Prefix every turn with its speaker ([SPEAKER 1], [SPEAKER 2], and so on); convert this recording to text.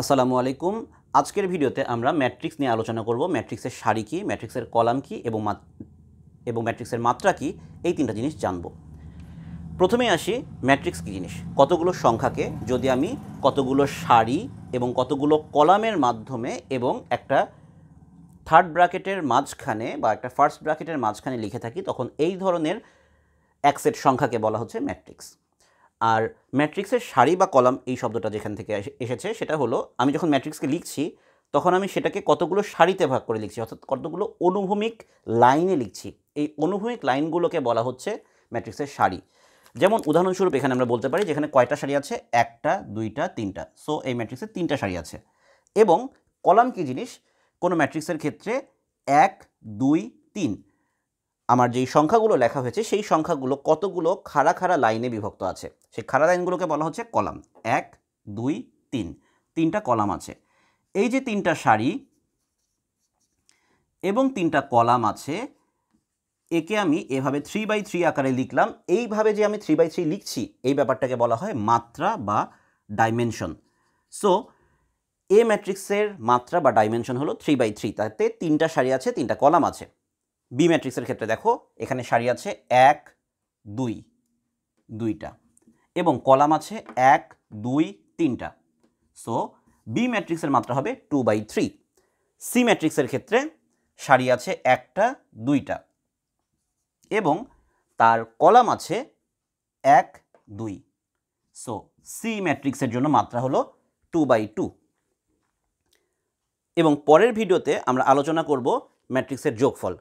[SPEAKER 1] আসসালামু আলাইকুম। আজকের ভিডিওতে আমরা ম্যাট্রিক্স নিয়ে আলোচনা করব। ম্যাট্রিক্সের সারি কী, ম্যাট্রিক্সের কলাম কী এবং ম্যাট্রিক্সের মাত্রা কী, এই তিনটা জিনিস জানব। প্রথমেই আসি, ম্যাট্রিক্স কী জিনিস। কতগুলো সংখ্যাকে যদি আমি কতগুলো সারি এবং কতগুলো কলামের মাধ্যমে এবং একটা থার্ড ব্র্যাকেটের মাঝখানে বা একটা ফার্স্ট ব্র্যাকেটের মাঝখানে লিখে থাকি, তখন এই ধরনের এক সেট সংখ্যাকে বলা হচ্ছে ম্যাট্রিক্স। আর ম্যাট্রিক্সের সারি বা কলাম এই শব্দটা যেখান থেকে এসেছে সেটা হলো, আমি যখন ম্যাট্রিক্সকে লিখছি তখন আমি সেটাকে কতগুলো সারিতে ভাগ করে লিখছি, অর্থাৎ কতগুলো অনুভূমিক লাইনে লিখছি। এই অনুভূমিক লাইনগুলোকে বলা হচ্ছে ম্যাট্রিক্সের সারি। যেমন উদাহরণস্বরূপ এখানে আমরা বলতে পারি যেখানে কয়টা সারি আছে, একটা, দুইটা, তিনটা। সো এই ম্যাট্রিক্সের তিনটা সারি আছে। এবং কলাম কী জিনিস, কোনো ম্যাট্রিক্সের ক্ষেত্রে 1, 2, 3 আমার যেই সংখ্যাগুলো লেখা হয়েছে সেই সংখ্যাগুলো কতগুলো খাড়া খাড়া লাইনে বিভক্ত আছে, সেই খাড়া লাইনগুলোকে বলা হচ্ছে কলাম। 1, 2, 3, তিনটা কলাম আছে। এই যে তিনটা সারি এবং তিনটা কলাম আছে, একে আমি এভাবে 3/3 আকারে লিখলাম। এইভাবে যে আমি 3/3 লিখছি, এই ব্যাপারটাকে বলা হয় মাত্রা বা ডাইমেনশন। সো এ ম্যাট্রিক্সের মাত্রা বা ডাইমেনশন হলো 3/3, তাতে তিনটা সারি আছে, তিনটা কলাম আছে। বি ম্যাট্রিক্সের ক্ষেত্রে দেখো, এখানে সারি আছে 1, 2, দুইটা, এবং কলাম আছে 1, 2, 3টা। সো বি ম্যাট্রিক্সের মাত্রা হবে 2/3। সি ম্যাট্রিক্সের ক্ষেত্রে সারি আছে 1টা, 2টা, এবং তার কলাম আছে 1, 2। সো সি ম্যাট্রিক্সের জন্য মাত্রা হলো 2/2। এবং পরের ভিডিওতে আমরা আলোচনা করব ম্যাট্রিক্সের যোগফল।